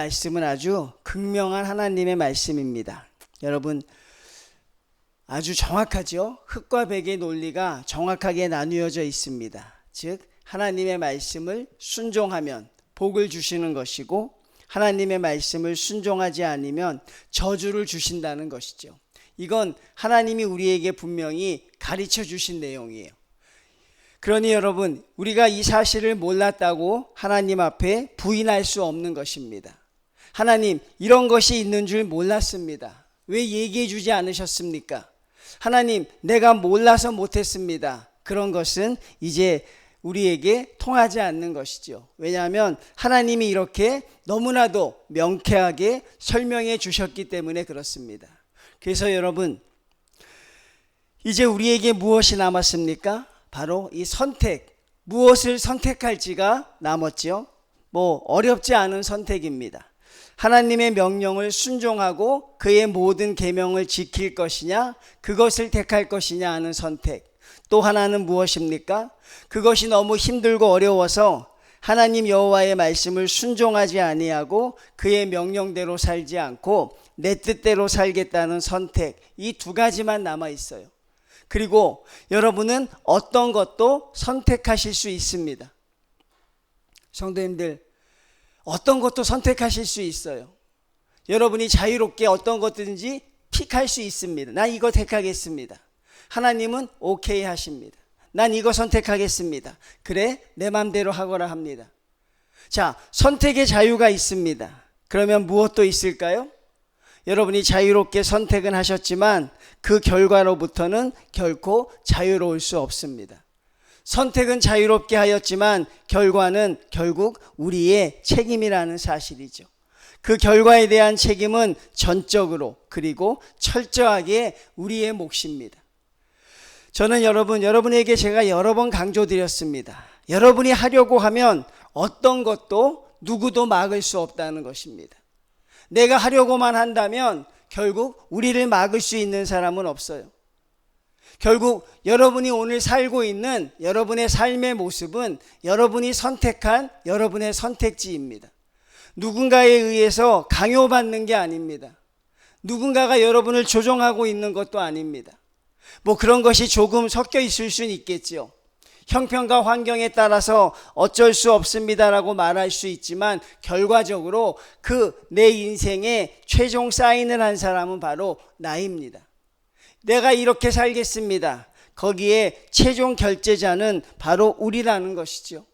말씀은 아주 극명한 하나님의 말씀입니다. 여러분, 아주 정확하죠? 흙과 백의 논리가 정확하게 나누어져 있습니다. 즉 하나님의 말씀을 순종하면 복을 주시는 것이고, 하나님의 말씀을 순종하지 않으면 저주를 주신다는 것이죠. 이건 하나님이 우리에게 분명히 가르쳐 주신 내용이에요. 그러니 여러분, 우리가 이 사실을 몰랐다고 하나님 앞에 부인할 수 없는 것입니다. 하나님, 이런 것이 있는 줄 몰랐습니다. 왜 얘기해 주지 않으셨습니까? 하나님, 내가 몰라서 못했습니다. 그런 것은 이제 우리에게 통하지 않는 것이죠. 왜냐하면 하나님이 이렇게 너무나도 명쾌하게 설명해 주셨기 때문에 그렇습니다. 그래서 여러분, 이제 우리에게 무엇이 남았습니까? 바로 이 선택, 무엇을 선택할지가 남았죠. 어렵지 않은 선택입니다. 하나님의 명령을 순종하고 그의 모든 계명을 지킬 것이냐, 그것을 택할 것이냐 하는 선택. 또 하나는 무엇입니까? 그것이 너무 힘들고 어려워서 하나님 여호와의 말씀을 순종하지 아니하고 그의 명령대로 살지 않고 내 뜻대로 살겠다는 선택. 이 두 가지만 남아 있어요. 그리고 여러분은 어떤 것도 선택하실 수 있습니다. 성도님들, 어떤 것도 선택하실 수 있어요. 여러분이 자유롭게 어떤 것든지 픽할 수 있습니다. 난 이거 택하겠습니다. 하나님은 오케이 하십니다. 난 이거 선택하겠습니다. 그래, 내 맘대로 하거라 합니다. 자, 선택의 자유가 있습니다. 그러면 무엇도 있을까요? 여러분이 자유롭게 선택은 하셨지만 그 결과로부터는 결코 자유로울 수 없습니다. 선택은 자유롭게 하였지만 결과는 결국 우리의 책임이라는 사실이죠. 그 결과에 대한 책임은 전적으로 그리고 철저하게 우리의 몫입니다. 저는 여러분에게 제가 여러 번 강조드렸습니다. 여러분이 하려고 하면 어떤 것도 누구도 막을 수 없다는 것입니다. 내가 하려고만 한다면 결국 우리를 막을 수 있는 사람은 없어요. 결국 여러분이 오늘 살고 있는 여러분의 삶의 모습은 여러분이 선택한 여러분의 선택지입니다. 누군가에 의해서 강요받는 게 아닙니다. 누군가가 여러분을 조종하고 있는 것도 아닙니다. 그런 것이 조금 섞여 있을 수는 있겠죠. 형편과 환경에 따라서 어쩔 수 없습니다라고 말할 수 있지만 결과적으로 내 인생에 최종 사인을 한 사람은 바로 나입니다. 내가 이렇게 살겠습니다. 거기에 최종 결제자는 바로 우리라는 것이죠.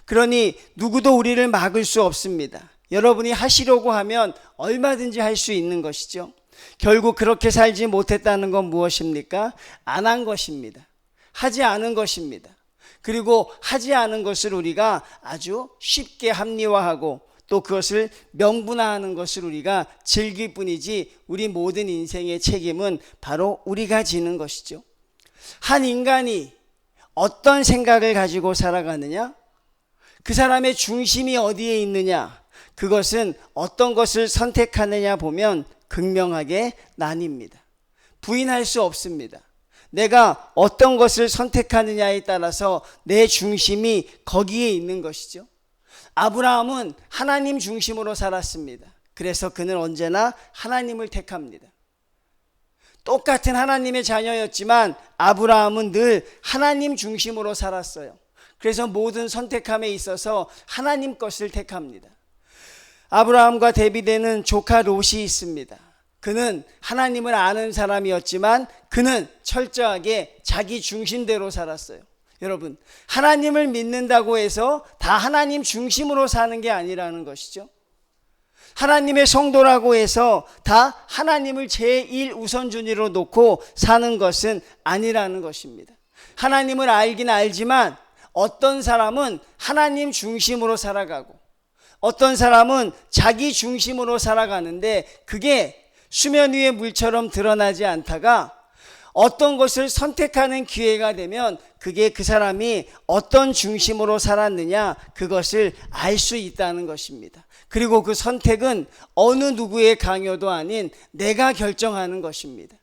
그러니 누구도 우리를 막을 수 없습니다. 여러분이 하시려고 하면 얼마든지 할 수 있는 것이죠. 결국 그렇게 살지 못했다는 건 무엇입니까? 안 한 것입니다. 하지 않은 것입니다. 그리고 하지 않은 것을 우리가 아주 쉽게 합리화하고 또 그것을 명분화하는 것을 우리가 즐길 뿐이지 우리 모든 인생의 책임은 바로 우리가 지는 것이죠. 한 인간이 어떤 생각을 가지고 살아가느냐? 그 사람의 중심이 어디에 있느냐? 그것은 어떤 것을 선택하느냐 보면 극명하게 나뉩니다. 부인할 수 없습니다. 내가 어떤 것을 선택하느냐에 따라서 내 중심이 거기에 있는 것이죠. 아브라함은 하나님 중심으로 살았습니다. 그래서 그는 언제나 하나님을 택합니다. 똑같은 하나님의 자녀였지만 아브라함은 늘 하나님 중심으로 살았어요. 그래서 모든 선택함에 있어서 하나님 것을 택합니다. 아브라함과 대비되는 조카 롯이 있습니다. 그는 하나님을 아는 사람이었지만 그는 철저하게 자기 중심대로 살았어요. 여러분, 하나님을 믿는다고 해서 다 하나님 중심으로 사는 게 아니라는 것이죠. 하나님의 성도라고 해서 다 하나님을 제1 우선순위로 놓고 사는 것은 아니라는 것입니다. 하나님을 알긴 알지만 어떤 사람은 하나님 중심으로 살아가고 어떤 사람은 자기 중심으로 살아가는데 그게 수면 위의 물처럼 드러나지 않다가 어떤 것을 선택하는 기회가 되면 그게 그 사람이 어떤 중심으로 살았느냐 그것을 알 수 있다는 것입니다. 그리고 그 선택은 어느 누구의 강요도 아닌 내가 결정하는 것입니다.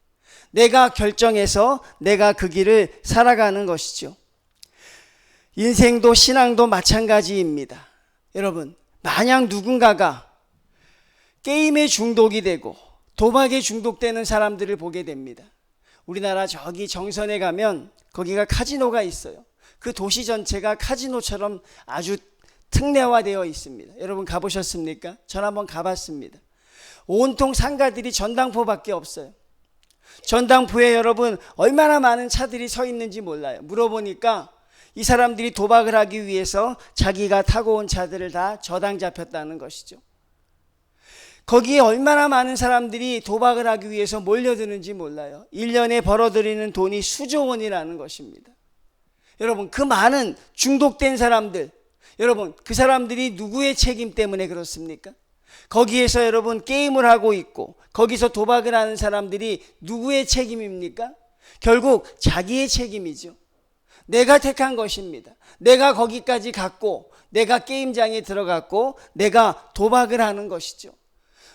내가 결정해서 내가 그 길을 살아가는 것이죠. 인생도 신앙도 마찬가지입니다. 여러분, 만약 누군가가 게임에 중독이 되고 도박에 중독되는 사람들을 보게 됩니다. 우리나라 저기 정선에 가면 거기가 카지노가 있어요. 그 도시 전체가 카지노처럼 아주 특례화되어 있습니다. 여러분 가보셨습니까? 전 한번 가봤습니다. 온통 상가들이 전당포밖에 없어요. 전당포에 여러분 얼마나 많은 차들이 서 있는지 몰라요. 물어보니까 이 사람들이 도박을 하기 위해서 자기가 타고 온 차들을 다 저당 잡혔다는 것이죠. 거기에 얼마나 많은 사람들이 도박을 하기 위해서 몰려드는지 몰라요. 1년에 벌어들이는 돈이 수조 원이라는 것입니다. 여러분 그 많은 중독된 사람들, 여러분 그 사람들이 누구의 책임 때문에 그렇습니까? 거기에서 여러분 게임을 하고 있고 거기서 도박을 하는 사람들이 누구의 책임입니까? 결국 자기의 책임이죠. 내가 택한 것입니다. 내가 거기까지 갔고 내가 게임장에 들어갔고 내가 도박을 하는 것이죠.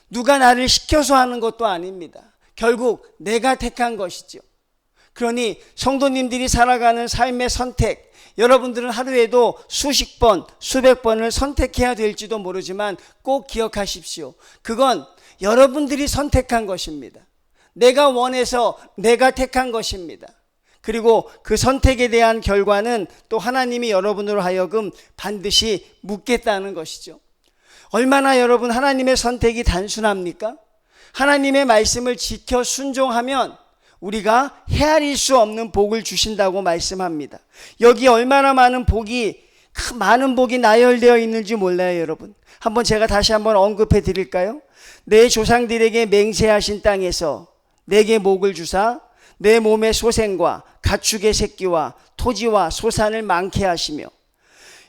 누가 나를 시켜서 하는 것도 아닙니다. 결국 내가 택한 것이죠. 그러니 성도님들이 살아가는 삶의 선택, 여러분들은 하루에도 수십 번, 수백 번을 선택해야 될지도 모르지만 꼭 기억하십시오. 그건 여러분들이 선택한 것입니다. 내가 원해서 내가 택한 것입니다. 그리고 그 선택에 대한 결과는 또 하나님이 여러분으로 하여금 반드시 묻겠다는 것이죠. 얼마나 여러분 하나님의 선택이 단순합니까? 하나님의 말씀을 지켜 순종하면 우리가 헤아릴 수 없는 복을 주신다고 말씀합니다. 여기 얼마나 많은 복이 나열되어 있는지 몰라요, 여러분. 한번 제가 다시 한번 언급해 드릴까요? 내 조상들에게 맹세하신 땅에서 내게 복을 주사 내 몸의 소생과 가축의 새끼와 토지와 소산을 많게 하시며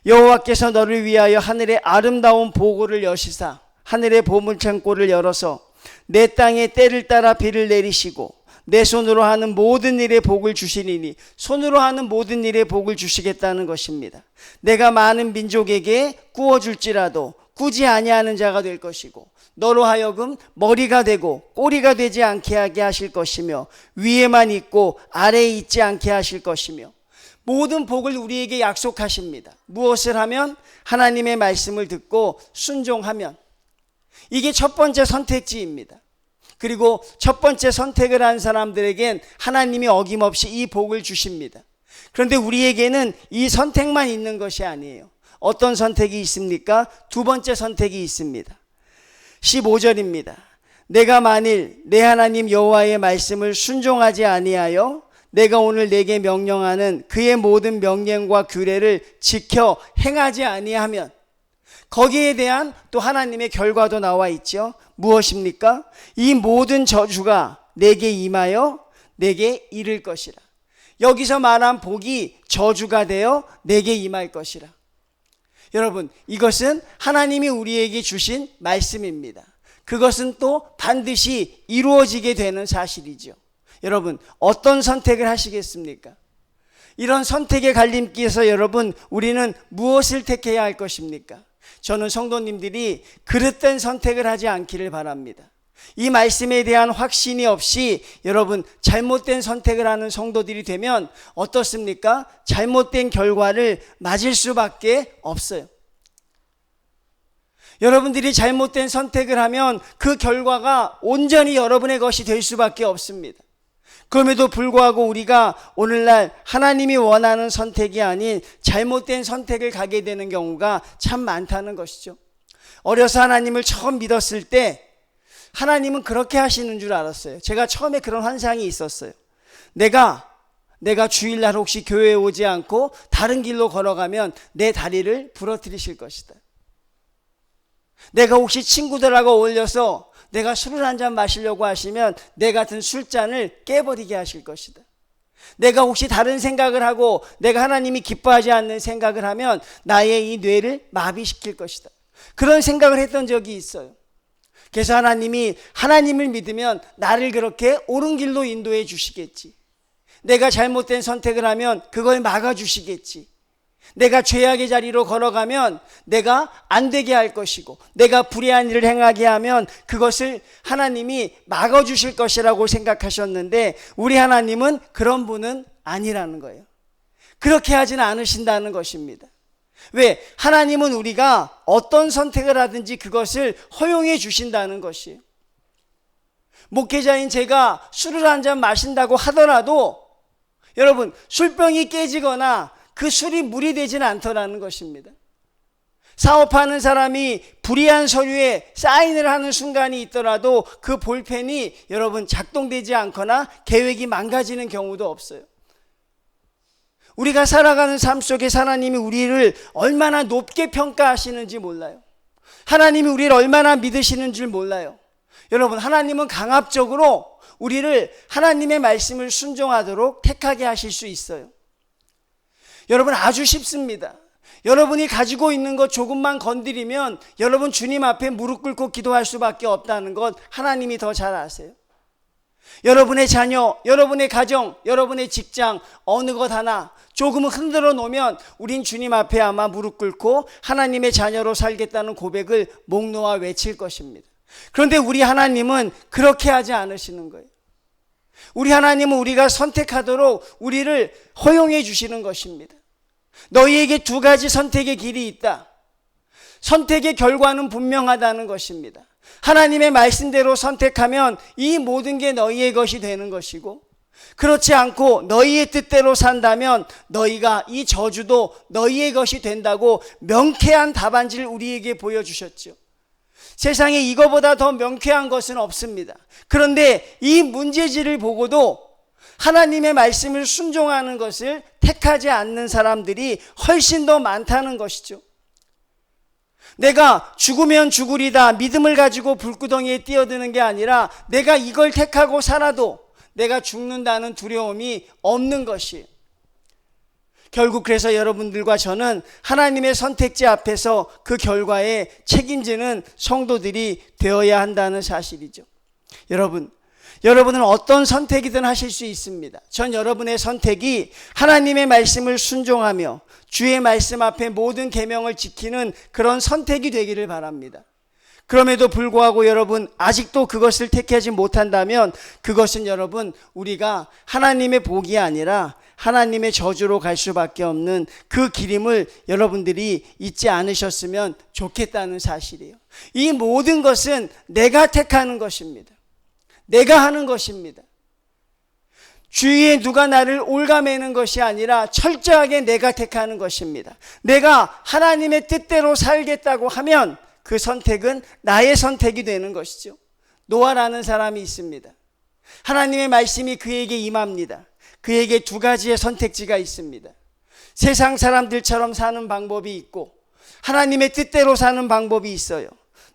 여호와께서 너를 위하여 하늘의 아름다운 보고를 여시사 하늘의 보물창고를 열어서 내 땅에 때를 따라 비를 내리시고 내 손으로 하는 모든 일에 복을 주시리니, 손으로 하는 모든 일에 복을 주시겠다는 것입니다. 내가 많은 민족에게 구워줄지라도 꾸지 아니하는 자가 될 것이고 너로 하여금 머리가 되고 꼬리가 되지 않게 하게 하실 것이며 위에만 있고 아래에 있지 않게 하실 것이며, 모든 복을 우리에게 약속하십니다. 무엇을 하면? 하나님의 말씀을 듣고 순종하면. 이게 첫 번째 선택지입니다. 그리고 첫 번째 선택을 한 사람들에겐 하나님이 어김없이 이 복을 주십니다. 그런데 우리에게는 이 선택만 있는 것이 아니에요. 어떤 선택이 있습니까? 두 번째 선택이 있습니다. 15절입니다. 내가 만일 내 하나님 여호와의 말씀을 순종하지 아니하여 내가 오늘 내게 명령하는 그의 모든 명령과 규례를 지켜 행하지 아니하면, 거기에 대한 또 하나님의 결과도 나와 있죠. 무엇입니까? 이 모든 저주가 내게 임하여 내게 이를 것이라. 여기서 말한 복이 저주가 되어 내게 임할 것이라. 여러분, 이것은 하나님이 우리에게 주신 말씀입니다. 그것은 또 반드시 이루어지게 되는 사실이죠. 여러분, 어떤 선택을 하시겠습니까? 이런 선택의 갈림길에서 여러분, 우리는 무엇을 택해야 할 것입니까? 저는 성도님들이 그릇된 선택을 하지 않기를 바랍니다. 이 말씀에 대한 확신이 없이 여러분 잘못된 선택을 하는 성도들이 되면 어떻습니까? 잘못된 결과를 맞을 수밖에 없어요. 여러분들이 잘못된 선택을 하면 그 결과가 온전히 여러분의 것이 될 수밖에 없습니다. 그럼에도 불구하고 우리가 오늘날 하나님이 원하는 선택이 아닌 잘못된 선택을 가게 되는 경우가 참 많다는 것이죠. 어려서 하나님을 처음 믿었을 때 하나님은 그렇게 하시는 줄 알았어요. 제가 처음에 그런 환상이 있었어요. 내가 주일날 혹시 교회에 오지 않고 다른 길로 걸어가면 내 다리를 부러뜨리실 것이다. 내가 혹시 친구들하고 어울려서 내가 술을 한 잔 마시려고 하시면 내 같은 술잔을 깨버리게 하실 것이다. 내가 혹시 다른 생각을 하고 내가 하나님이 기뻐하지 않는 생각을 하면 나의 이 뇌를 마비시킬 것이다. 그런 생각을 했던 적이 있어요. 그래서 하나님을 믿으면 나를 그렇게 옳은 길로 인도해 주시겠지. 내가 잘못된 선택을 하면 그걸 막아주시겠지. 내가 죄악의 자리로 걸어가면 내가 안 되게 할 것이고, 내가 불의한 일을 행하게 하면 그것을 하나님이 막아주실 것이라고 생각하셨는데, 우리 하나님은 그런 분은 아니라는 거예요. 그렇게 하지는 않으신다는 것입니다. 왜? 하나님은 우리가 어떤 선택을 하든지 그것을 허용해 주신다는 것이에요. 목회자인 제가 술을 한 잔 마신다고 하더라도 여러분, 술병이 깨지거나 그 술이 물이 되지는 않더라는 것입니다. 사업하는 사람이 불이한 서류에 사인을 하는 순간이 있더라도 그 볼펜이 여러분 작동되지 않거나 계획이 망가지는 경우도 없어요. 우리가 살아가는 삶 속에 하나님이 우리를 얼마나 높게 평가하시는지 몰라요. 하나님이 우리를 얼마나 믿으시는 줄 몰라요. 여러분, 하나님은 강압적으로 우리를 하나님의 말씀을 순종하도록 택하게 하실 수 있어요. 여러분, 아주 쉽습니다. 여러분이 가지고 있는 것 조금만 건드리면 여러분 주님 앞에 무릎 꿇고 기도할 수밖에 없다는 것 하나님이 더 잘 아세요. 여러분의 자녀, 여러분의 가정, 여러분의 직장 어느 것 하나 조금은 흔들어 놓으면 우린 주님 앞에 아마 무릎 꿇고 하나님의 자녀로 살겠다는 고백을 목 놓아 외칠 것입니다. 그런데 우리 하나님은 그렇게 하지 않으시는 거예요. 우리 하나님은 우리가 선택하도록 우리를 허용해 주시는 것입니다. 너희에게 두 가지 선택의 길이 있다. 선택의 결과는 분명하다는 것입니다. 하나님의 말씀대로 선택하면 이 모든 게 너희의 것이 되는 것이고, 그렇지 않고 너희의 뜻대로 산다면 너희가 이 저주도 너희의 것이 된다고 명쾌한 답안지를 우리에게 보여주셨죠. 세상에 이거보다 더 명쾌한 것은 없습니다. 그런데 이 문제지를 보고도 하나님의 말씀을 순종하는 것을 택하지 않는 사람들이 훨씬 더 많다는 것이죠. 내가 죽으면 죽으리다 믿음을 가지고 불구덩이에 뛰어드는 게 아니라 내가 이걸 택하고 살아도 내가 죽는다는 두려움이 없는 것이에요. 결국 그래서 여러분들과 저는 하나님의 선택지 앞에서 그 결과에 책임지는 성도들이 되어야 한다는 사실이죠. 여러분은 어떤 선택이든 하실 수 있습니다. 전 여러분의 선택이 하나님의 말씀을 순종하며 주의 말씀 앞에 모든 계명을 지키는 그런 선택이 되기를 바랍니다. 그럼에도 불구하고 여러분 아직도 그것을 택하지 못한다면 그것은 여러분 우리가 하나님의 복이 아니라 하나님의 저주로 갈 수밖에 없는 그 길임을 여러분들이 잊지 않으셨으면 좋겠다는 사실이에요. 이 모든 것은 내가 택하는 것입니다. 내가 하는 것입니다. 주위에 누가 나를 올가매는 것이 아니라 철저하게 내가 택하는 것입니다. 내가 하나님의 뜻대로 살겠다고 하면 그 선택은 나의 선택이 되는 것이죠. 노아라는 사람이 있습니다. 하나님의 말씀이 그에게 임합니다. 그에게 두 가지의 선택지가 있습니다. 세상 사람들처럼 사는 방법이 있고 하나님의 뜻대로 사는 방법이 있어요.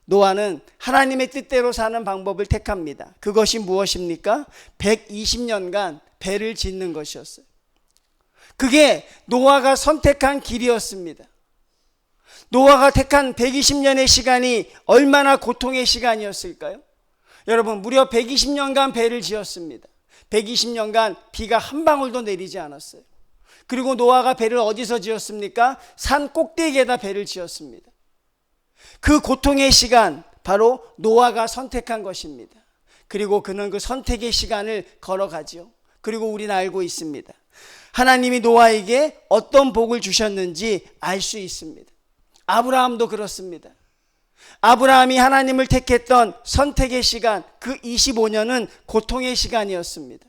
노아는 하나님의 뜻대로 사는 방법을 택합니다. 그것이 무엇입니까? 120년간 배를 짓는 것이었어요. 그게 노아가 선택한 길이었습니다. 노아가 택한 120년의 시간이 얼마나 고통의 시간이었을까요? 여러분, 무려 120년간 배를 지었습니다. 120년간 비가 한 방울도 내리지 않았어요. 그리고 노아가 배를 어디서 지었습니까? 산 꼭대기에다 배를 지었습니다. 그 고통의 시간, 바로 노아가 선택한 것입니다. 그리고 그는 그 선택의 시간을 걸어가지요. 그리고 우리는 알고 있습니다. 하나님이 노아에게 어떤 복을 주셨는지 알 수 있습니다. 아브라함도 그렇습니다. 아브라함이 하나님을 택했던 선택의 시간, 그 25년은 고통의 시간이었습니다.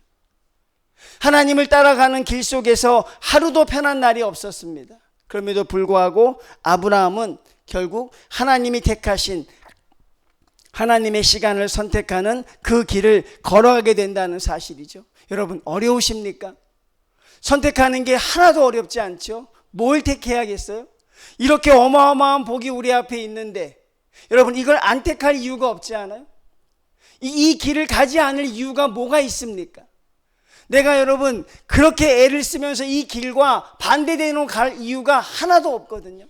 하나님을 따라가는 길 속에서 하루도 편한 날이 없었습니다. 그럼에도 불구하고 아브라함은 결국 하나님이 택하신 하나님의 시간을 선택하는 그 길을 걸어가게 된다는 사실이죠. 여러분, 어려우십니까? 선택하는 게 하나도 어렵지 않죠? 뭘 택해야겠어요? 이렇게 어마어마한 복이 우리 앞에 있는데 여러분, 이걸 안 택할 이유가 없지 않아요? 이 길을 가지 않을 이유가 뭐가 있습니까? 내가 여러분 그렇게 애를 쓰면서 이 길과 반대되는 갈 이유가 하나도 없거든요.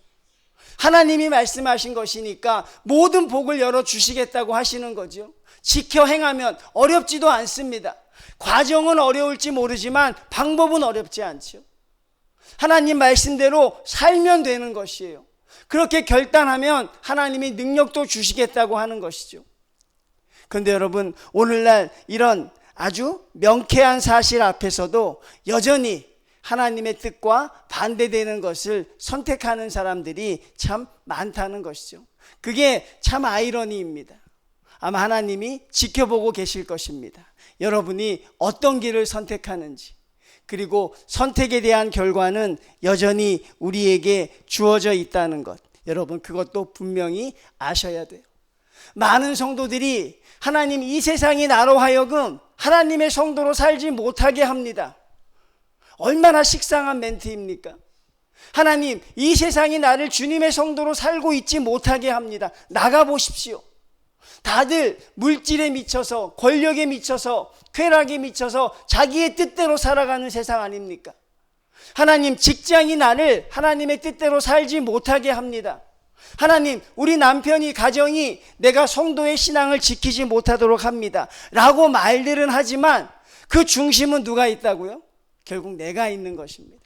하나님이 말씀하신 것이니까 모든 복을 열어주시겠다고 하시는 거죠. 지켜 행하면 어렵지도 않습니다. 과정은 어려울지 모르지만 방법은 어렵지 않죠. 하나님 말씀대로 살면 되는 것이에요. 그렇게 결단하면 하나님이 능력도 주시겠다고 하는 것이죠. 그런데 여러분, 오늘날 이런 아주 명쾌한 사실 앞에서도 여전히 하나님의 뜻과 반대되는 것을 선택하는 사람들이 참 많다는 것이죠. 그게 참 아이러니입니다. 아마 하나님이 지켜보고 계실 것입니다. 여러분이 어떤 길을 선택하는지, 그리고 선택에 대한 결과는 여전히 우리에게 주어져 있다는 것, 여러분 그것도 분명히 아셔야 돼요. 많은 성도들이 하나님, 이 세상이 나로 하여금 하나님의 성도로 살지 못하게 합니다. 얼마나 식상한 멘트입니까? 하나님, 이 세상이 나를 주님의 성도로 살고 있지 못하게 합니다. 나가보십시오. 다들 물질에 미쳐서, 권력에 미쳐서, 쾌락에 미쳐서 자기의 뜻대로 살아가는 세상 아닙니까? 하나님, 직장이 나를 하나님의 뜻대로 살지 못하게 합니다. 하나님, 우리 남편이, 가정이 내가 성도의 신앙을 지키지 못하도록 합니다 라고 말들은 하지만 그 중심은 누가 있다고요? 결국 내가 있는 것입니다.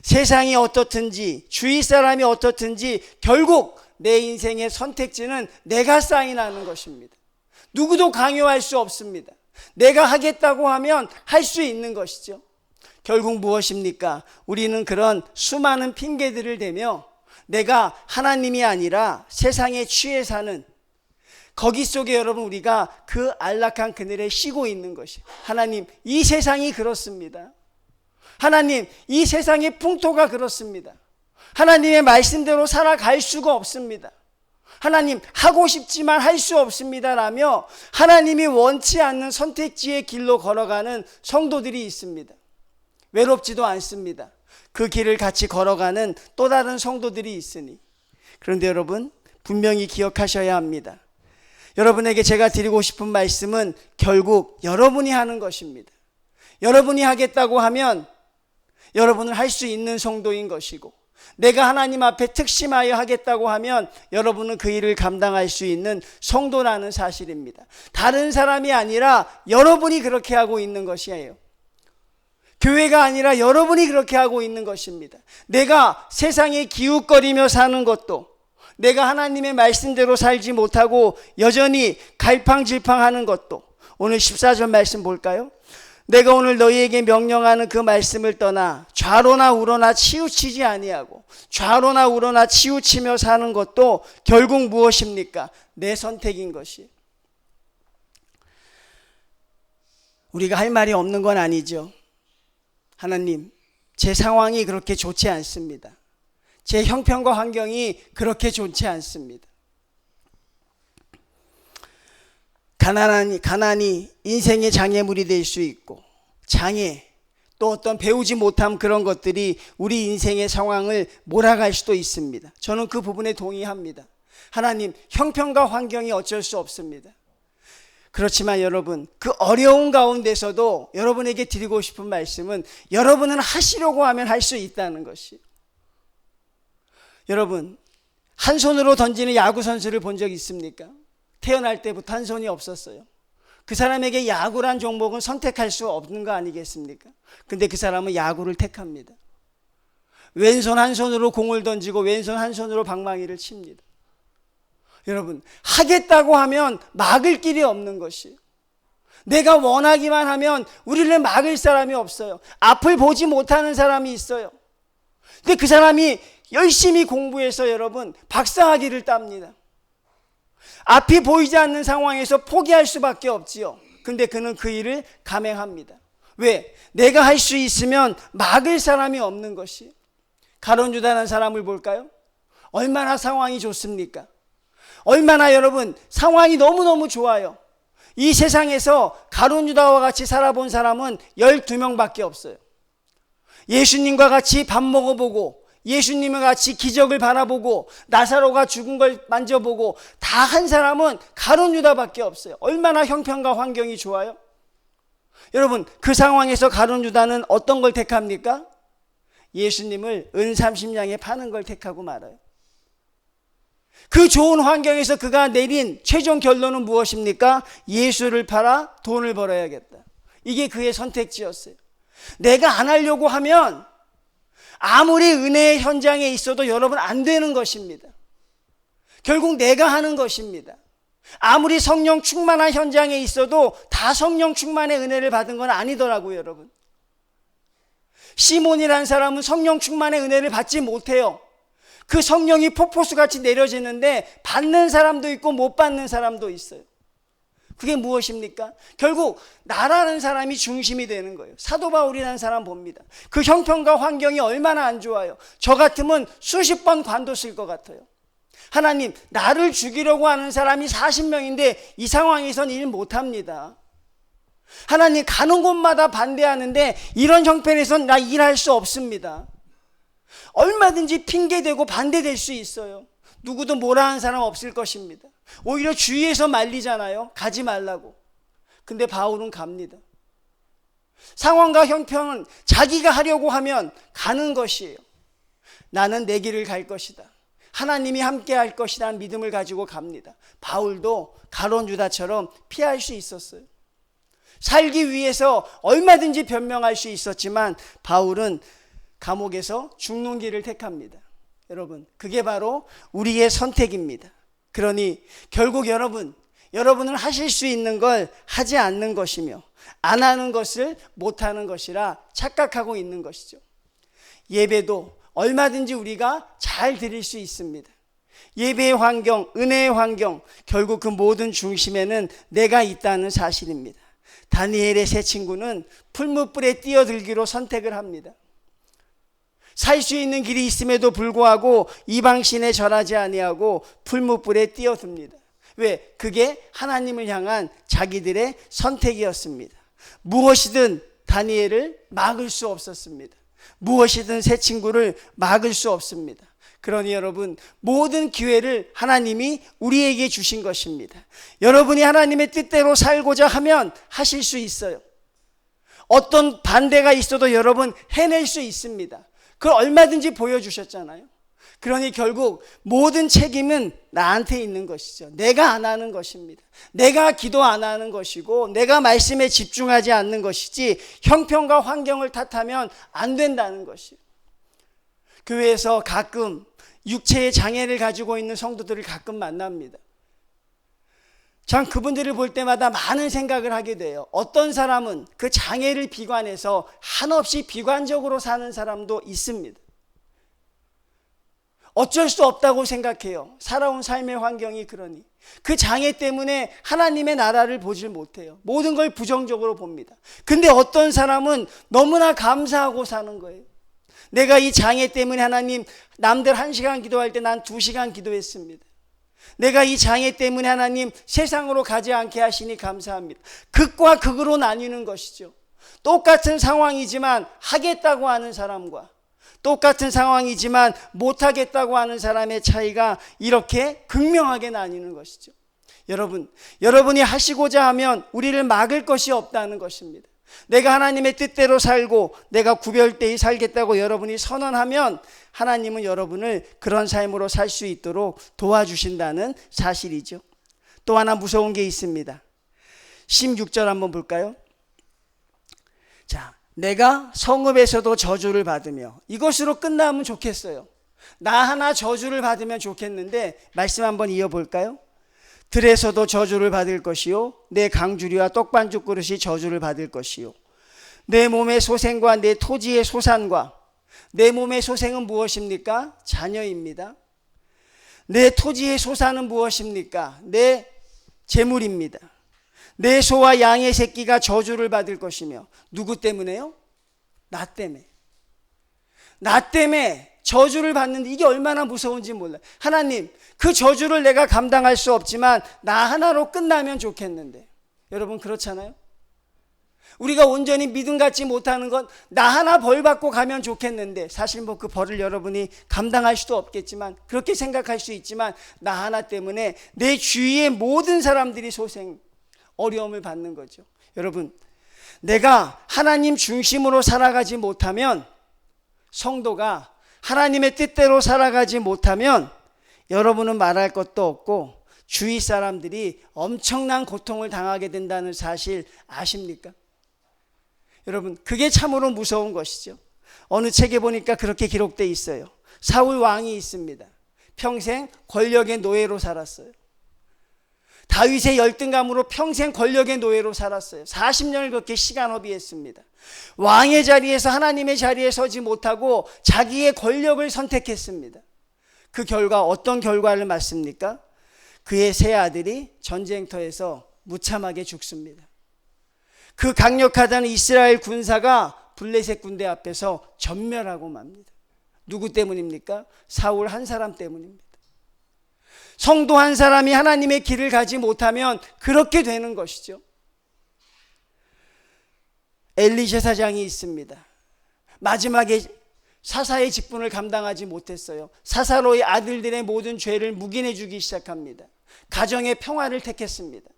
세상이 어떻든지, 주위 사람이 어떻든지 결국 내 인생의 선택지는 내가 사인하는 것입니다. 누구도 강요할 수 없습니다. 내가 하겠다고 하면 할 수 있는 것이죠. 결국 무엇입니까? 우리는 그런 수많은 핑계들을 대며 내가 하나님이 아니라 세상에 취해 사는, 거기 속에 여러분 우리가 그 안락한 그늘에 쉬고 있는 것이, 하나님, 이 세상이 그렇습니다. 하나님, 이 세상의 풍토가 그렇습니다. 하나님의 말씀대로 살아갈 수가 없습니다. 하나님, 하고 싶지만 할 수 없습니다 라며 하나님이 원치 않는 선택지의 길로 걸어가는 성도들이 있습니다. 외롭지도 않습니다. 그 길을 같이 걸어가는 또 다른 성도들이 있으니. 그런데 여러분, 분명히 기억하셔야 합니다. 여러분에게 제가 드리고 싶은 말씀은 결국 여러분이 하는 것입니다. 여러분이 하겠다고 하면 여러분은 할 수 있는 성도인 것이고, 내가 하나님 앞에 특심하여 하겠다고 하면 여러분은 그 일을 감당할 수 있는 성도라는 사실입니다. 다른 사람이 아니라 여러분이 그렇게 하고 있는 것이에요. 교회가 아니라 여러분이 그렇게 하고 있는 것입니다. 내가 세상에 기웃거리며 사는 것도, 내가 하나님의 말씀대로 살지 못하고 여전히 갈팡질팡하는 것도, 오늘 14절 말씀 볼까요? 내가 오늘 너희에게 명령하는 그 말씀을 떠나 좌로나 우로나 치우치지 아니하고 좌로나 우로나 치우치며 사는 것도 결국 무엇입니까? 내 선택인 것이. 우리가 할 말이 없는 건 아니죠. 하나님, 제 상황이 그렇게 좋지 않습니다. 제 형편과 환경이 그렇게 좋지 않습니다. 가난이 인생의 장애물이 될 수 있고, 장애, 또 어떤 배우지 못한 그런 것들이 우리 인생의 상황을 몰아갈 수도 있습니다. 저는 그 부분에 동의합니다. 하나님, 형편과 환경이 어쩔 수 없습니다. 그렇지만 여러분, 그 어려운 가운데서도 여러분에게 드리고 싶은 말씀은 여러분은 하시려고 하면 할 수 있다는 것이. 여러분, 한 손으로 던지는 야구 선수를 본 적 있습니까? 태어날 때부터 한 손이 없었어요. 그 사람에게 야구란 종목은 선택할 수 없는 거 아니겠습니까? 근데 그 사람은 야구를 택합니다. 왼손 한 손으로 공을 던지고 왼손 한 손으로 방망이를 칩니다. 여러분, 하겠다고 하면 막을 길이 없는 것이에요. 내가 원하기만 하면 우리를 막을 사람이 없어요. 앞을 보지 못하는 사람이 있어요. 근데 그 사람이 열심히 공부해서 여러분 박사학위를 땁니다. 앞이 보이지 않는 상황에서 포기할 수밖에 없지요. 근데 그는 그 일을 감행합니다. 왜? 내가 할 수 있으면 막을 사람이 없는 것이. 가룟 유다라는 사람을 볼까요? 얼마나 상황이 좋습니까? 얼마나 여러분 상황이 너무너무 좋아요. 이 세상에서 가룟 유다와 같이 살아본 사람은 12명밖에 없어요. 예수님과 같이 밥 먹어보고, 예수님과 같이 기적을 바라보고, 나사로가 죽은 걸 만져보고 다 한 사람은 가룟 유다밖에 없어요. 얼마나 형편과 환경이 좋아요? 여러분, 그 상황에서 가룟 유다는 어떤 걸 택합니까? 예수님을 은 30냥에 파는 걸 택하고 말아요. 그 좋은 환경에서 그가 내린 최종 결론은 무엇입니까? 예수를 팔아 돈을 벌어야겠다. 이게 그의 선택지였어요. 내가 안 하려고 하면 아무리 은혜의 현장에 있어도 여러분 안 되는 것입니다. 결국 내가 하는 것입니다. 아무리 성령 충만한 현장에 있어도 다 성령 충만의 은혜를 받은 건 아니더라고요, 여러분. 시몬이라는 사람은 성령 충만의 은혜를 받지 못해요. 그 성령이 폭포수같이 내려지는데 받는 사람도 있고 못 받는 사람도 있어요. 그게 무엇입니까? 결국 나라는 사람이 중심이 되는 거예요. 사도 바울이라는 사람 봅니다. 그 형편과 환경이 얼마나 안 좋아요. 저 같으면 수십 번 관뒀을 것 같아요. 하나님, 나를 죽이려고 하는 사람이 40명인데 이 상황에선 일 못합니다. 하나님, 가는 곳마다 반대하는데 이런 형편에선 나 일할 수 없습니다. 얼마든지 핑계대고 반대될 수 있어요. 누구도 뭐라 하는 사람 없을 것입니다. 오히려 주위에서 말리잖아요. 가지 말라고. 근데 바울은 갑니다. 상황과 형편은 자기가 하려고 하면 가는 것이에요. 나는 내 길을 갈 것이다. 하나님이 함께 할 것이라는 믿음을 가지고 갑니다. 바울도 가룟 유다처럼 피할 수 있었어요. 살기 위해서 얼마든지 변명할 수 있었지만 바울은 감옥에서 죽는 길을 택합니다. 여러분, 그게 바로 우리의 선택입니다. 그러니 결국 여러분은 하실 수 있는 걸 하지 않는 것이며 안 하는 것을 못하는 것이라 착각하고 있는 것이죠. 예배도 얼마든지 우리가 잘 드릴 수 있습니다. 예배의 환경, 은혜의 환경, 결국 그 모든 중심에는 내가 있다는 사실입니다. 다니엘의 세 친구는 풀무불에 뛰어들기로 선택을 합니다. 살 수 있는 길이 있음에도 불구하고 이방신에 절하지 아니하고 풀무불에 뛰어듭니다. 왜? 그게 하나님을 향한 자기들의 선택이었습니다. 무엇이든 다니엘을 막을 수 없었습니다. 무엇이든 새 친구를 막을 수 없습니다. 그러니 여러분, 모든 기회를 하나님이 우리에게 주신 것입니다. 여러분이 하나님의 뜻대로 살고자 하면 하실 수 있어요. 어떤 반대가 있어도 여러분 해낼 수 있습니다. 그걸 얼마든지 보여주셨잖아요. 그러니 결국 모든 책임은 나한테 있는 것이죠. 내가 안 하는 것입니다. 내가 기도 안 하는 것이고 내가 말씀에 집중하지 않는 것이지 형편과 환경을 탓하면 안 된다는 것이에요. 교회에서 가끔 육체의 장애를 가지고 있는 성도들을 가끔 만납니다. 전 그분들을 볼 때마다 많은 생각을 하게 돼요. 어떤 사람은 그 장애를 비관해서 한없이 비관적으로 사는 사람도 있습니다. 어쩔 수 없다고 생각해요. 살아온 삶의 환경이 그러니. 그 장애 때문에 하나님의 나라를 보질 못해요. 모든 걸 부정적으로 봅니다. 근데 어떤 사람은 너무나 감사하고 사는 거예요. 내가 이 장애 때문에 하나님, 남들 1시간 기도할 때 난 2시간 기도했습니다. 내가 이 장애 때문에 하나님 세상으로 가지 않게 하시니 감사합니다. 극과 극으로 나뉘는 것이죠. 똑같은 상황이지만 하겠다고 하는 사람과 똑같은 상황이지만 못하겠다고 하는 사람의 차이가 이렇게 극명하게 나뉘는 것이죠. 여러분이 하시고자 하면 우리를 막을 것이 없다는 것입니다. 내가 하나님의 뜻대로 살고 내가 구별되이 살겠다고 여러분이 선언하면 하나님은 여러분을 그런 삶으로 살 수 있도록 도와주신다는 사실이죠. 또 하나 무서운 게 있습니다. 16절 한번 볼까요? 자, 내가 성읍에서도 저주를 받으며, 이것으로 끝나면 좋겠어요. 나 하나 저주를 받으면 좋겠는데 말씀 한번 이어볼까요? 들에서도 저주를 받을 것이요 내 강주리와 떡반죽 그릇이 저주를 받을 것이요 내 몸의 소생과 내 토지의 소산과, 내 몸의 소생은 무엇입니까? 자녀입니다. 내 토지의 소산은 무엇입니까? 내 재물입니다. 내 소와 양의 새끼가 저주를 받을 것이며, 누구 때문에요? 나 때문에. 나 때문에 저주를 받는데 이게 얼마나 무서운지 몰라요. 하나님, 그 저주를 내가 감당할 수 없지만 나 하나로 끝나면 좋겠는데. 여러분 그렇잖아요? 우리가 온전히 믿음 갖지 못하는 건 나 하나 벌 받고 가면 좋겠는데, 사실 그 벌을 여러분이 감당할 수도 없겠지만 그렇게 생각할 수 있지만 나 하나 때문에 내 주위의 모든 사람들이 소생, 어려움을 받는 거죠. 여러분, 내가 하나님 중심으로 살아가지 못하면, 성도가 하나님의 뜻대로 살아가지 못하면 여러분은 말할 것도 없고 주위 사람들이 엄청난 고통을 당하게 된다는 사실 아십니까? 여러분, 그게 참으로 무서운 것이죠. 어느 책에 보니까 그렇게 기록되어 있어요. 사울 왕이 있습니다. 평생 권력의 노예로 살았어요. 다윗의 열등감으로 평생 권력의 노예로 살았어요. 40년을 그렇게 시간 허비했습니다. 왕의 자리에서 하나님의 자리에 서지 못하고 자기의 권력을 선택했습니다. 그 결과 어떤 결과를 맞습니까? 그의 세 아들이 전쟁터에서 무참하게 죽습니다. 그 강력하다는 이스라엘 군사가 블레셋 군대 앞에서 전멸하고 맙니다. 누구 때문입니까? 사울 한 사람 때문입니다. 성도 한 사람이 하나님의 길을 가지 못하면 그렇게 되는 것이죠. 엘리 제사장이 있습니다. 마지막에 사사의 직분을 감당하지 못했어요. 사사로의 아들들의 모든 죄를 묵인해 주기 시작합니다. 가정의 평화를 택했습니다.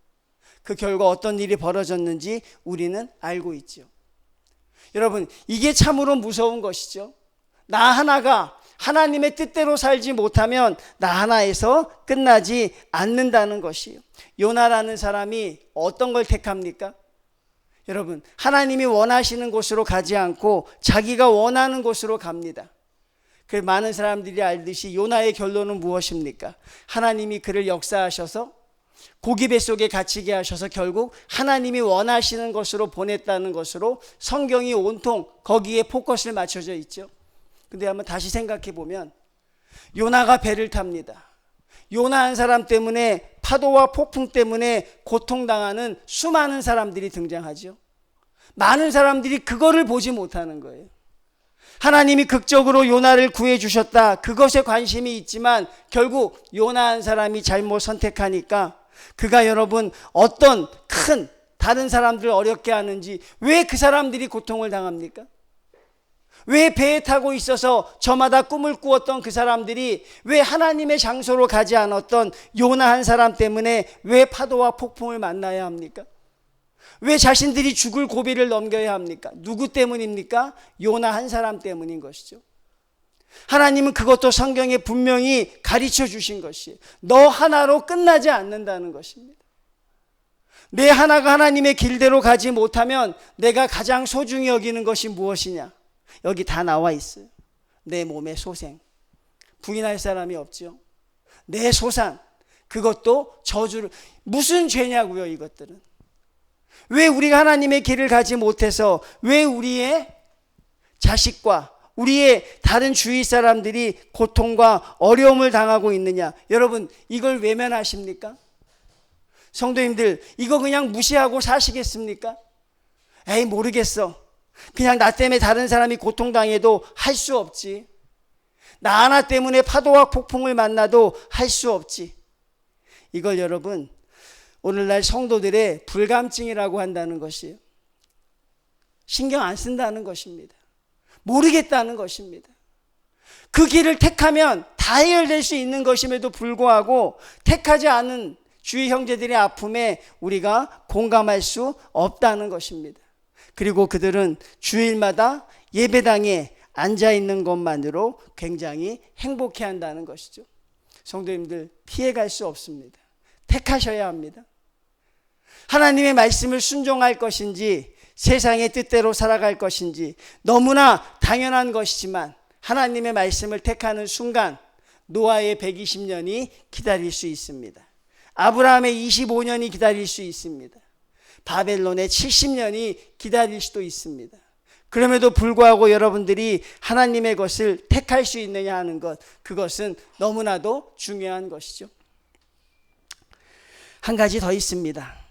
그 결과 어떤 일이 벌어졌는지 우리는 알고 있죠. 여러분, 이게 참으로 무서운 것이죠. 나 하나가 하나님의 뜻대로 살지 못하면 나 하나에서 끝나지 않는다는 것이요. 요나라는 사람이 어떤 걸 택합니까? 여러분, 하나님이 원하시는 곳으로 가지 않고 자기가 원하는 곳으로 갑니다. 그 많은 사람들이 알듯이 요나의 결론은 무엇입니까? 하나님이 그를 역사하셔서 고기 뱃속에 갇히게 하셔서 결국 하나님이 원하시는 것으로 보냈다는 것으로 성경이 온통 거기에 포커스를 맞춰져 있죠. 근데 한번 다시 생각해 보면 요나가 배를 탑니다. 요나 한 사람 때문에, 파도와 폭풍 때문에 고통당하는 수많은 사람들이 등장하죠. 많은 사람들이 그거를 보지 못하는 거예요. 하나님이 극적으로 요나를 구해 주셨다, 그것에 관심이 있지만 결국 요나 한 사람이 잘못 선택하니까 그가 여러분 어떤 큰 다른 사람들을 어렵게 하는지, 왜 그 사람들이 고통을 당합니까? 왜 배에 타고 있어서 저마다 꿈을 꾸었던 그 사람들이 왜 하나님의 장소로 가지 않았던 요나 한 사람 때문에 왜 파도와 폭풍을 만나야 합니까? 왜 자신들이 죽을 고비를 넘겨야 합니까? 누구 때문입니까? 요나 한 사람 때문인 것이죠. 하나님은 그것도 성경에 분명히 가르쳐 주신 것이에요. 너 하나로 끝나지 않는다는 것입니다. 내 하나가 하나님의 길대로 가지 못하면 내가 가장 소중히 여기는 것이 무엇이냐? 여기 다 나와 있어요. 내 몸의 소생. 부인할 사람이 없죠. 내 소산. 그것도 저주를. 무슨 죄냐고요, 이것들은. 왜 우리가 하나님의 길을 가지 못해서 왜 우리의 자식과 우리의 다른 주위 사람들이 고통과 어려움을 당하고 있느냐? 여러분, 이걸 외면하십니까? 성도님들, 이거 그냥 무시하고 사시겠습니까? 에이, 모르겠어. 그냥 나 때문에 다른 사람이 고통당해도 할 수 없지. 나 하나 때문에 파도와 폭풍을 만나도 할 수 없지. 이걸 여러분, 오늘날 성도들의 불감증이라고 한다는 것이에요. 신경 안 쓴다는 것입니다. 모르겠다는 것입니다. 그 길을 택하면 다 해결될 수 있는 것임에도 불구하고 택하지 않은 주위 형제들의 아픔에 우리가 공감할 수 없다는 것입니다. 그리고 그들은 주일마다 예배당에 앉아있는 것만으로 굉장히 행복해한다는 것이죠. 성도님들, 피해갈 수 없습니다. 택하셔야 합니다. 하나님의 말씀을 순종할 것인지 세상의 뜻대로 살아갈 것인지 너무나 당연한 것이지만 하나님의 말씀을 택하는 순간 노아의 120년이 기다릴 수 있습니다. 아브라함의 25년이 기다릴 수 있습니다. 바벨론의 70년이 기다릴 수도 있습니다. 그럼에도 불구하고 여러분들이 하나님의 것을 택할 수 있느냐 하는 것, 그것은 너무나도 중요한 것이죠. 한 가지 더 있습니다.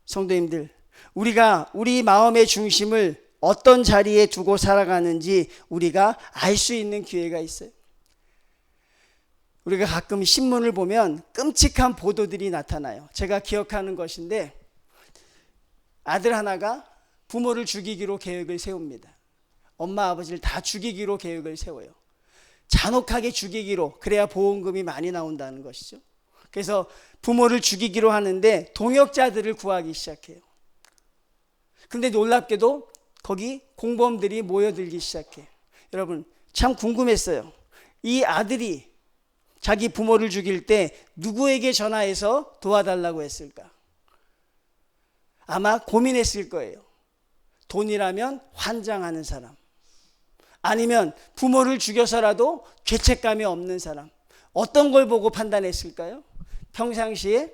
성도님들, 우리가 우리 마음의 중심을 어떤 자리에 두고 살아가는지 우리가 알 수 있는 기회가 있어요. 우리가 가끔 신문을 보면 끔찍한 보도들이 나타나요. 제가 기억하는 것인데, 아들 하나가 부모를 죽이기로 계획을 세웁니다. 엄마 아버지를 다 죽이기로 계획을 세워요. 잔혹하게 죽이기로, 그래야 보험금이 많이 나온다는 것이죠. 그래서 부모를 죽이기로 하는데 동역자들을 구하기 시작해요. 그런데 놀랍게도 거기 공범들이 모여들기 시작해요. 여러분, 참 궁금했어요. 이 아들이 자기 부모를 죽일 때 누구에게 전화해서 도와달라고 했을까? 아마 고민했을 거예요. 돈이라면 환장하는 사람, 아니면 부모를 죽여서라도 죄책감이 없는 사람, 어떤 걸 보고 판단했을까요? 평상시에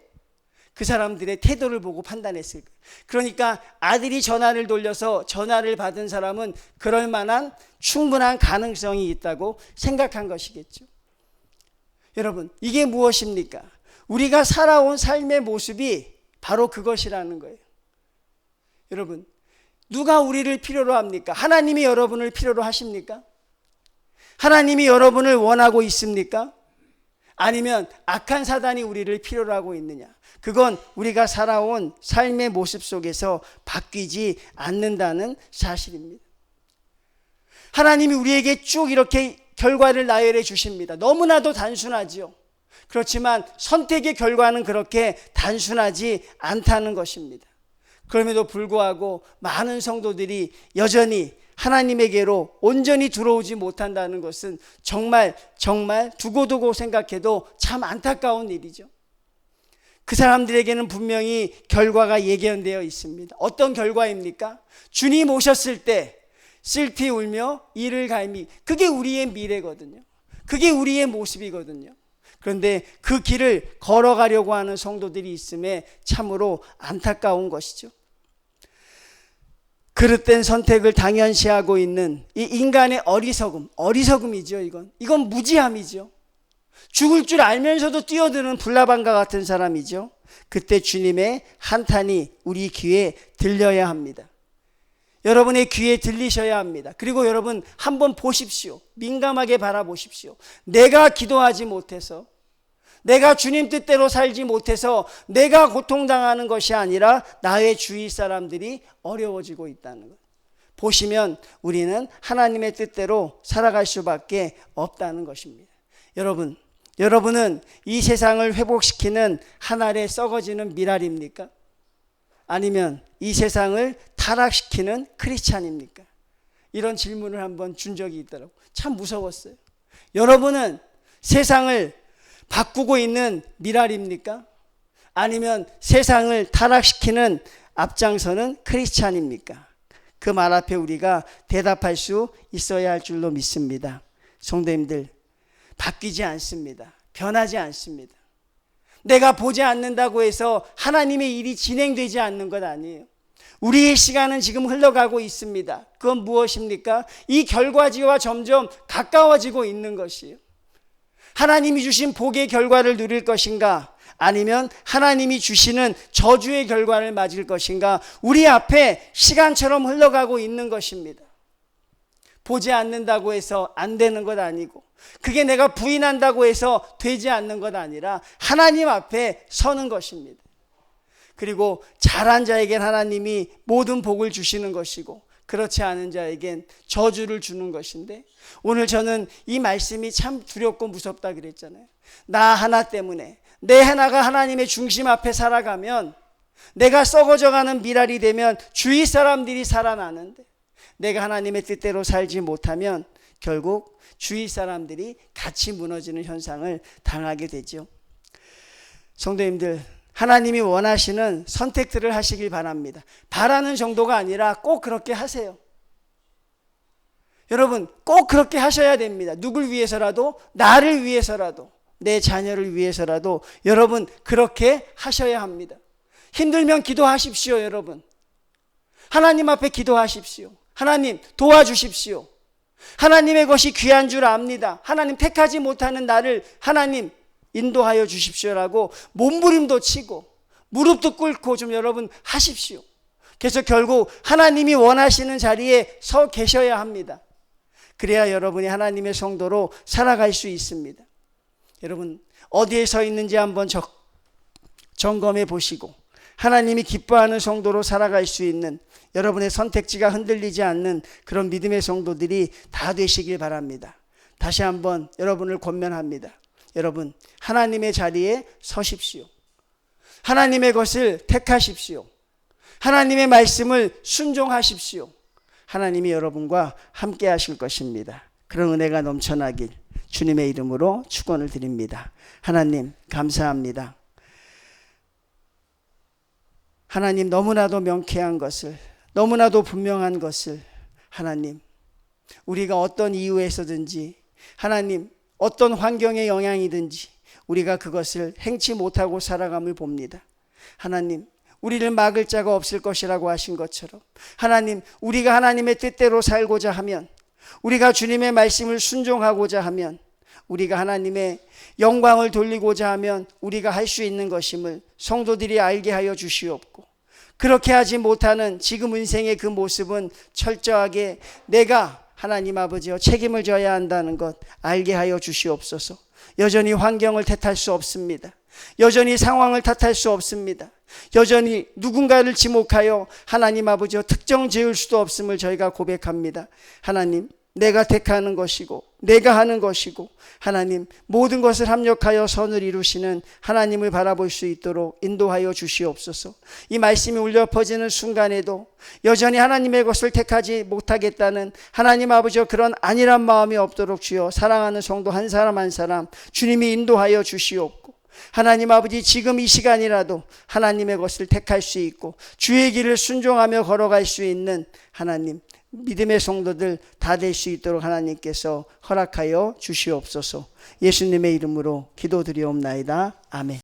그 사람들의 태도를 보고 판단했을 거예요. 그러니까 아들이 전화를 돌려서 전화를 받은 사람은 그럴 만한 충분한 가능성이 있다고 생각한 것이겠죠. 여러분, 이게 무엇입니까? 우리가 살아온 삶의 모습이 바로 그것이라는 거예요. 여러분, 누가 우리를 필요로 합니까? 하나님이 여러분을 필요로 하십니까? 하나님이 여러분을 원하고 있습니까? 아니면 악한 사단이 우리를 필요로 하고 있느냐? 그건 우리가 살아온 삶의 모습 속에서 바뀌지 않는다는 사실입니다. 하나님이 우리에게 쭉 이렇게 결과를 나열해 주십니다. 너무나도 단순하지요. 그렇지만 선택의 결과는 그렇게 단순하지 않다는 것입니다. 그럼에도 불구하고 많은 성도들이 여전히 하나님에게로 온전히 들어오지 못한다는 것은 정말 두고두고 생각해도 참 안타까운 일이죠. 그 사람들에게는 분명히 결과가 예견되어 있습니다. 어떤 결과입니까? 주님 오셨을 때 슬피 울며 이를 갈미, 그게 우리의 미래거든요. 그게 우리의 모습이거든요. 그런데 그 길을 걸어가려고 하는 성도들이 있음에 참으로 안타까운 것이죠. 그릇된 선택을 당연시하고 있는 이 인간의 어리석음이죠. 이건 무지함이죠. 죽을 줄 알면서도 뛰어드는 불나방과 같은 사람이죠. 그때 주님의 한탄이 우리 귀에 들려야 합니다. 여러분의 귀에 들리셔야 합니다. 그리고 여러분 한번 보십시오. 민감하게 바라보십시오. 내가 기도하지 못해서, 내가 주님 뜻대로 살지 못해서 내가 고통당하는 것이 아니라 나의 주위 사람들이 어려워지고 있다는 것. 보시면 우리는 하나님의 뜻대로 살아갈 수밖에 없다는 것입니다. 여러분은 이 세상을 회복시키는 한 알의 썩어지는 밀알입니까? 아니면 이 세상을 타락시키는 크리스찬입니까? 이런 질문을 한번 준 적이 있더라고요. 참 무서웠어요. 여러분은 세상을 바꾸고 있는 밀알입니까? 아니면 세상을 타락시키는 앞장서는 크리스찬입니까? 그 말 앞에 우리가 대답할 수 있어야 할 줄로 믿습니다. 성도님들, 바뀌지 않습니다. 변하지 않습니다. 내가 보지 않는다고 해서 하나님의 일이 진행되지 않는 것 아니에요. 우리의 시간은 지금 흘러가고 있습니다. 그건 무엇입니까? 이 결과지와 점점 가까워지고 있는 것이에요. 하나님이 주신 복의 결과를 누릴 것인가? 아니면 하나님이 주시는 저주의 결과를 맞을 것인가? 우리 앞에 시간처럼 흘러가고 있는 것입니다. 보지 않는다고 해서 안 되는 것 아니고, 그게 내가 부인한다고 해서 되지 않는 것 아니라 하나님 앞에 서는 것입니다. 그리고 잘한 자에겐 하나님이 모든 복을 주시는 것이고, 그렇지 않은 자에겐 저주를 주는 것인데, 오늘 저는 이 말씀이 참 두렵고 무섭다 그랬잖아요. 나 하나 때문에, 내 하나가 하나님의 중심 앞에 살아가면, 내가 썩어져가는 밀알이 되면 주위 사람들이 살아나는데, 내가 하나님의 뜻대로 살지 못하면 결국 주위 사람들이 같이 무너지는 현상을 당하게 되죠. 성도님들, 하나님이 원하시는 선택들을 하시길 바랍니다. 바라는 정도가 아니라 꼭 그렇게 하세요. 여러분, 꼭 그렇게 하셔야 됩니다. 누굴 위해서라도, 나를 위해서라도, 내 자녀를 위해서라도 여러분 그렇게 하셔야 합니다. 힘들면 기도하십시오. 여러분, 하나님 앞에 기도하십시오. 하나님 도와주십시오. 하나님의 것이 귀한 줄 압니다. 하나님 택하지 못하는 나를 하나님 인도하여 주십시오라고 몸부림도 치고 무릎도 꿇고 좀 여러분 하십시오. 그래서 결국 하나님이 원하시는 자리에 서 계셔야 합니다. 그래야 여러분이 하나님의 성도로 살아갈 수 있습니다. 여러분 어디에 서 있는지 한번 점검해 보시고 하나님이 기뻐하는 성도로 살아갈 수 있는 여러분의 선택지가 흔들리지 않는 그런 믿음의 성도들이 다 되시길 바랍니다. 다시 한번 여러분을 권면합니다. 여러분 하나님의 자리에 서십시오. 하나님의 것을 택하십시오. 하나님의 말씀을 순종하십시오. 하나님이 여러분과 함께 하실 것입니다. 그런 은혜가 넘쳐나길 주님의 이름으로 축원을 드립니다. 하나님 감사합니다. 하나님 너무나도 명쾌한 것을, 너무나도 분명한 것을 하나님 우리가 어떤 이유에서든지 하나님 어떤 환경의 영향이든지 우리가 그것을 행치 못하고 살아감을 봅니다. 하나님, 우리를 막을 자가 없을 것이라고 하신 것처럼 하나님, 우리가 하나님의 뜻대로 살고자 하면, 우리가 주님의 말씀을 순종하고자 하면, 우리가 하나님의 영광을 돌리고자 하면 우리가 할 수 있는 것임을 성도들이 알게 하여 주시옵고, 그렇게 하지 못하는 지금 인생의 그 모습은 철저하게 내가 하나님 아버지여 책임을 져야 한다는 것 알게 하여 주시옵소서. 여전히 환경을 탓할 수 없습니다. 여전히 상황을 탓할 수 없습니다. 여전히 누군가를 지목하여 하나님 아버지여 특정 지을 수도 없음을 저희가 고백합니다. 하나님, 내가 택하는 것이고 내가 하는 것이고 하나님, 모든 것을 합력하여 선을 이루시는 하나님을 바라볼 수 있도록 인도하여 주시옵소서. 이 말씀이 울려 퍼지는 순간에도 여전히 하나님의 것을 택하지 못하겠다는 하나님 아버지여 그런 안일한 마음이 없도록 주여 사랑하는 성도 한 사람 한 사람 주님이 인도하여 주시옵고, 하나님 아버지 지금 이 시간이라도 하나님의 것을 택할 수 있고 주의 길을 순종하며 걸어갈 수 있는 하나님 믿음의 성도들 다 될 수 있도록 하나님께서 허락하여 주시옵소서. 예수님의 이름으로 기도드리옵나이다. 아멘.